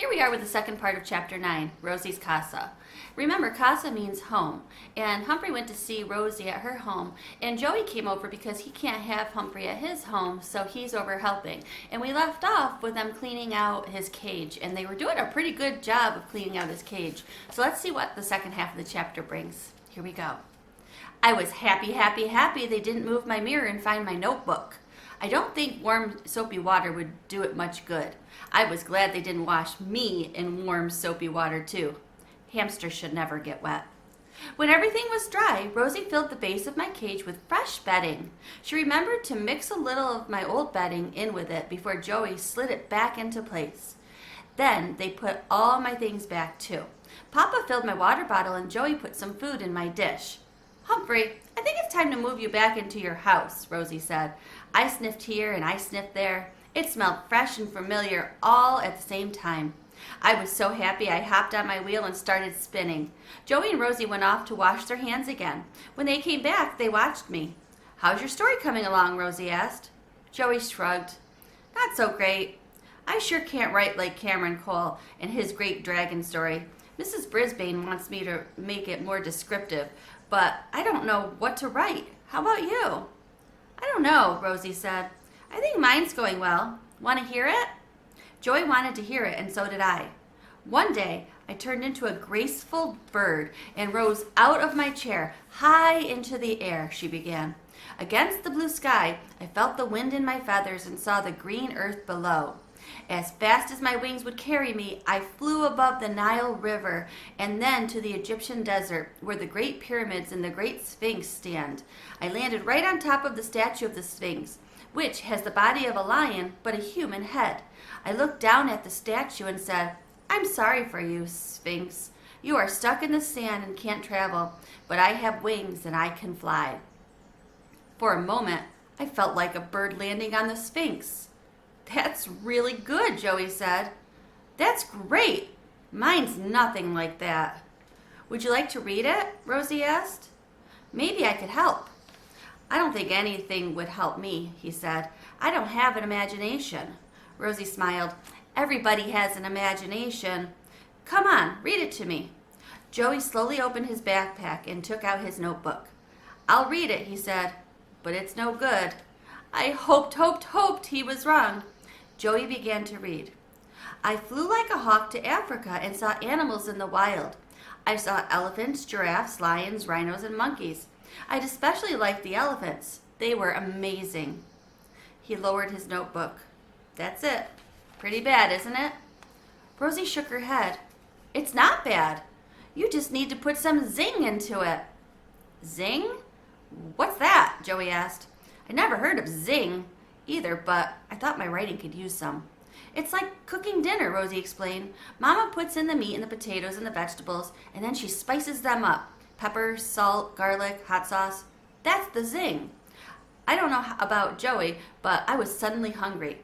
Here we are with the second part of Chapter 9, Rosie's Casa. Remember, casa means home, and Humphrey went to see Rosie at her home, and Joey came over because he can't have Humphrey at his home, so he's over helping. And we left off with them cleaning out his cage, and they were doing a pretty good job of cleaning out his cage. So let's see what the second half of the chapter brings. Here we go. I was happy they didn't move my mirror and find my notebook. I don't think warm soapy water would do it much good. I was glad they didn't wash me in warm soapy water too. Hamsters should never get wet. When everything was dry, Rosie filled the base of my cage with fresh bedding. She remembered to mix a little of my old bedding in with it before Joey slid it back into place. Then they put all my things back too. Papa filled my water bottle and Joey put some food in my dish. Humphrey, I think it's time to move you back into your house, Rosie said. I sniffed here and I sniffed there. It smelled fresh and familiar all at the same time. I was so happy I hopped on my wheel and started spinning. Joey and Rosie went off to wash their hands again. When they came back, they watched me. How's your story coming along, Rosie asked. Joey shrugged. Not so great. I sure can't write like Cameron Cole and his great dragon story. Mrs. Brisbane wants me to make it more descriptive, but I don't know what to write. How about you? I don't know, Rosie said. I think mine's going well. Want to hear it? Joey wanted to hear it, and so did I. One day, I turned into a graceful bird and rose out of my chair, high into the air, she began. Against the blue sky, I felt the wind in my feathers and saw the green earth below. As fast as my wings would carry me, I flew above the Nile River and then to the Egyptian desert, where the great pyramids and the great Sphinx stand. I landed right on top of the statue of the Sphinx, which has the body of a lion but a human head. I looked down at the statue and said, I'm sorry for you, Sphinx. You are stuck in the sand and can't travel, but I have wings and I can fly. For a moment, I felt like a bird landing on the Sphinx. That's really good, Joey said. That's great. Mine's nothing like that. Would you like to read it? Rosie asked. Maybe I could help. I don't think anything would help me, he said. I don't have an imagination. Rosie smiled. Everybody has an imagination. Come on, read it to me. Joey slowly opened his backpack and took out his notebook. I'll read it, he said, but it's no good. I hoped he was wrong. Joey began to read. I flew like a hawk to Africa and saw animals in the wild. I saw elephants, giraffes, lions, rhinos, and monkeys. I'd especially liked the elephants. They were amazing. He lowered his notebook. That's it. Pretty bad, isn't it? Rosie shook her head. It's not bad. You just need to put some zing into it. Zing? What's that? Joey asked. I never heard of zing either, but I thought my writing could use some. It's like cooking dinner, Rosie explained. Mama puts in the meat and the potatoes and the vegetables, and then she spices them up. Pepper, salt, garlic, hot sauce. That's the zing. I don't know about Joey, but I was suddenly hungry.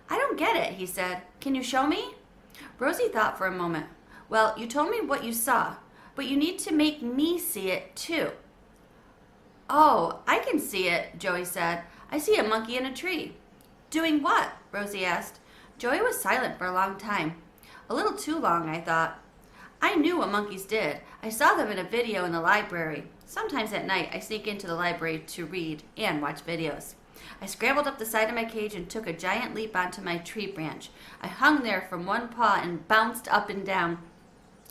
I don't get it, he said. Can you show me? Rosie thought for a moment. Well, you told me what you saw, but you need to make me see it too. Oh, I can see it, Joey said. I see a monkey in a tree. Doing what? Rosie asked. Joey was silent for a long time. A little too long, I thought. I knew what monkeys did. I saw them in a video in the library. Sometimes at night, I sneak into the library to read and watch videos. I scrambled up the side of my cage and took a giant leap onto my tree branch. I hung there from one paw and bounced up and down.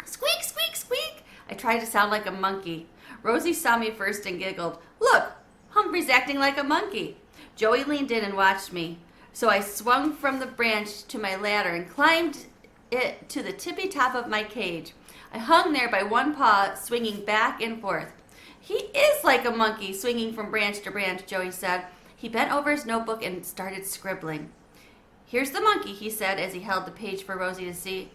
Squeak, squeak, squeak! I tried to sound like a monkey. Rosie saw me first and giggled. Look, Humphrey's acting like a monkey. Joey leaned in and watched me. So I swung from the branch to my ladder and climbed it to the tippy top of my cage. I hung there by one paw, swinging back and forth. He is like a monkey, swinging from branch to branch, Joey said. He bent over his notebook and started scribbling. Here's the monkey, he said as he held the page for Rosie to see.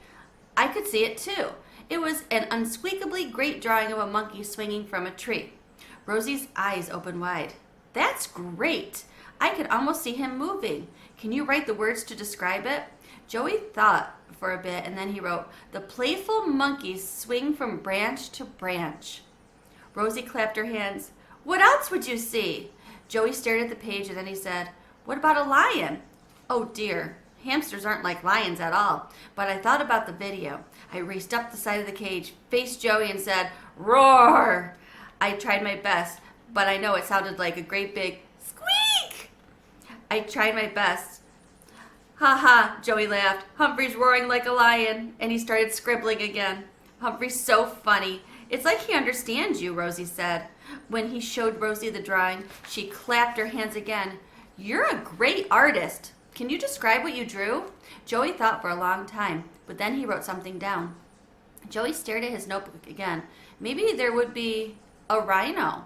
I could see it too. It was an unsqueakably great drawing of a monkey swinging from a tree. Rosie's eyes opened wide. That's great. I could almost see him moving. Can you write the words to describe it? Joey thought for a bit and then he wrote, The playful monkeys swing from branch to branch. Rosie clapped her hands. What else would you see? Joey stared at the page and then he said, What about a lion? Oh dear. Hamsters aren't like lions at all, but I thought about the video. I raced up the side of the cage, faced Joey, and said, "Roar!" I tried my best, but I know it sounded like a great big squeak. I tried my best. "Ha ha," Joey laughed. "Humphrey's roaring like a lion," and he started scribbling again. "Humphrey's so funny. It's like he understands you," Rosie said. When he showed Rosie the drawing, she clapped her hands again. "You're a great artist. Can you describe what you drew?" Joey thought for a long time, but then he wrote something down. Joey stared at his notebook again. "Maybe there would be a rhino."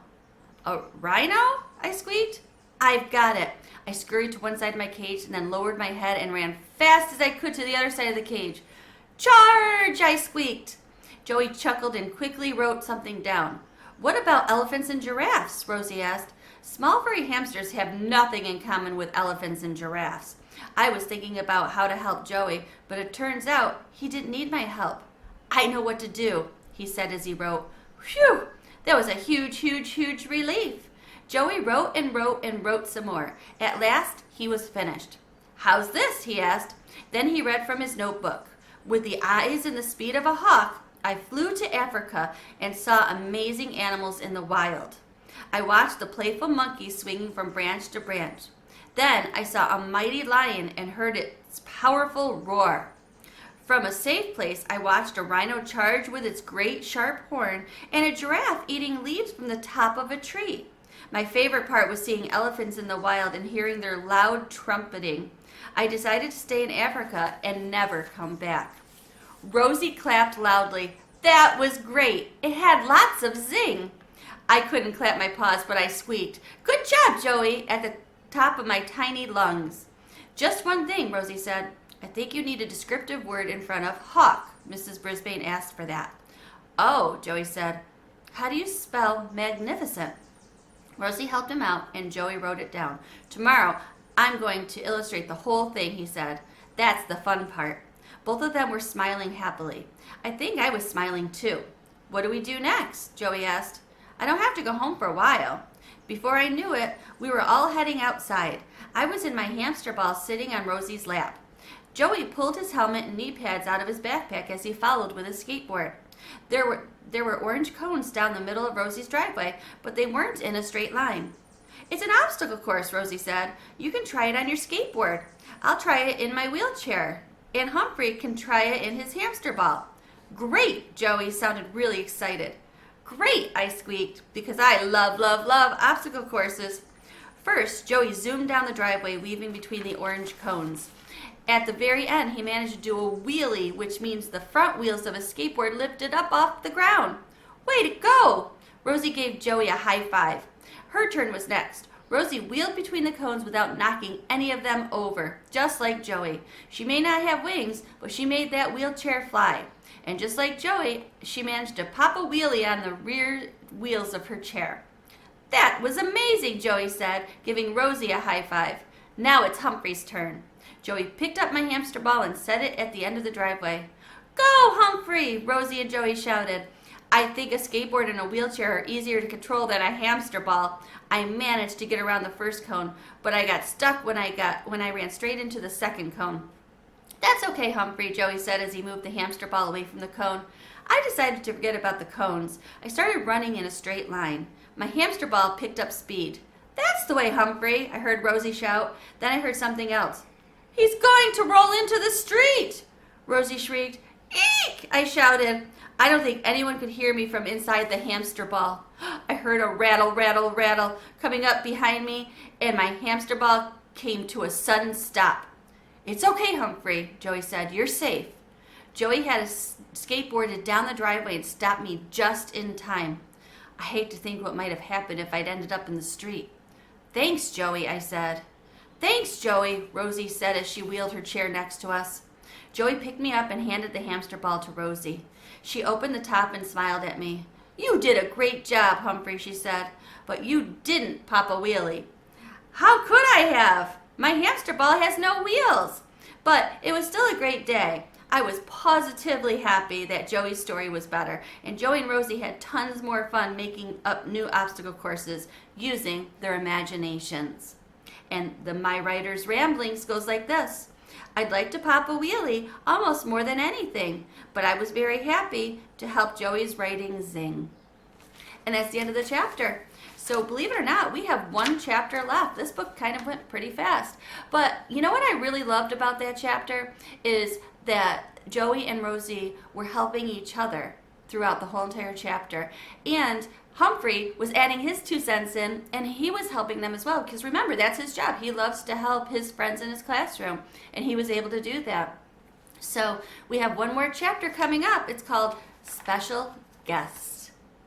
"A rhino?" I squeaked. "I've got it." I scurried to one side of my cage and then lowered my head and ran fast as I could to the other side of the cage. "Charge!" I squeaked. Joey chuckled and quickly wrote something down. "What about elephants and giraffes?" Rosie asked. Small furry hamsters have nothing in common with elephants and giraffes. I was thinking about how to help Joey, but it turns out he didn't need my help. "I know what to do," he said as he wrote. Phew! That was a huge, huge, huge relief. Joey wrote and wrote and wrote some more. At last, he was finished. "How's this?" he asked. Then he read from his notebook. "With the eyes and the speed of a hawk, I flew to Africa and saw amazing animals in the wild. I watched the playful monkey swinging from branch to branch. Then I saw a mighty lion and heard its powerful roar. From a safe place, I watched a rhino charge with its great sharp horn and a giraffe eating leaves from the top of a tree. My favorite part was seeing elephants in the wild and hearing their loud trumpeting. I decided to stay in Africa and never come back." Rosie clapped loudly. "That was great. It had lots of zing." I couldn't clap my paws, but I squeaked, "Good job, Joey," at the top of my tiny lungs. "Just one thing," Rosie said. "I think you need a descriptive word in front of hawk." Mrs. Brisbane asked for that. "Oh," Joey said. "How do you spell magnificent?" Rosie helped him out, and Joey wrote it down. "Tomorrow, I'm going to illustrate the whole thing," he said. "That's the fun part." Both of them were smiling happily. I think I was smiling too. "What do we do next?" Joey asked. "I don't have to go home for a while." Before I knew it, we were all heading outside. I was in my hamster ball sitting on Rosie's lap. Joey pulled his helmet and knee pads out of his backpack as he followed with his skateboard. There were orange cones down the middle of Rosie's driveway, but they weren't in a straight line. "It's an obstacle course," Rosie said. "You can try it on your skateboard. I'll try it in my wheelchair, and Humphrey can try it in his hamster ball." "Great!" Joey sounded really excited. "Great!" I squeaked, because I love, love, love obstacle courses. First, Joey zoomed down the driveway, weaving between the orange cones. At the very end, he managed to do a wheelie, which means the front wheels of a skateboard lifted up off the ground. "Way to go!" Rosie gave Joey a high five. Her turn was next. Rosie wheeled between the cones without knocking any of them over, just like Joey. She may not have wings, but she made that wheelchair fly. And just like Joey, she managed to pop a wheelie on the rear wheels of her chair. "That was amazing," Joey said, giving Rosie a high five. "Now it's Humphrey's turn." Joey picked up my hamster ball and set it at the end of the driveway. "Go, Humphrey!" Rosie and Joey shouted. I think a skateboard and a wheelchair are easier to control than a hamster ball. I managed to get around the first cone, but I got stuck when I ran straight into the second cone. "That's okay, Humphrey," Joey said as he moved the hamster ball away from the cone. I decided to forget about the cones. I started running in a straight line. My hamster ball picked up speed. "That's the way, Humphrey," I heard Rosie shout. Then I heard something else. "He's going to roll into the street!" Rosie shrieked. "Eek!" I shouted. I don't think anyone could hear me from inside the hamster ball. I heard a rattle, rattle, rattle coming up behind me, and my hamster ball came to a sudden stop. "It's okay, Humphrey," Joey said. "You're safe." Joey had skateboarded down the driveway and stopped me just in time. I hate to think what might have happened if I'd ended up in the street. "Thanks, Joey," I said. "Thanks, Joey," Rosie said as she wheeled her chair next to us. Joey picked me up and handed the hamster ball to Rosie. She opened the top and smiled at me. "You did a great job, Humphrey," she said, "but you didn't pop a wheelie." "How could I have? My hamster ball has no wheels." But it was still a great day. I was positively happy that Joey's story was better, and Joey and Rosie had tons more fun making up new obstacle courses using their imaginations. And the My Writer's Ramblings goes like this. I'd like to pop a wheelie almost more than anything, but I was very happy to help Joey's writing Zing. And that's the end of the chapter. So believe it or not, we have one chapter left. This book kind of went pretty fast. But you know what I really loved about that chapter is that Joey and Rosie were helping each other throughout the whole entire chapter. And Humphrey was adding his 2 cents in, and he was helping them as well. Because remember, that's his job. He loves to help his friends in his classroom, and he was able to do that. So we have one more chapter coming up. It's called Special Guests.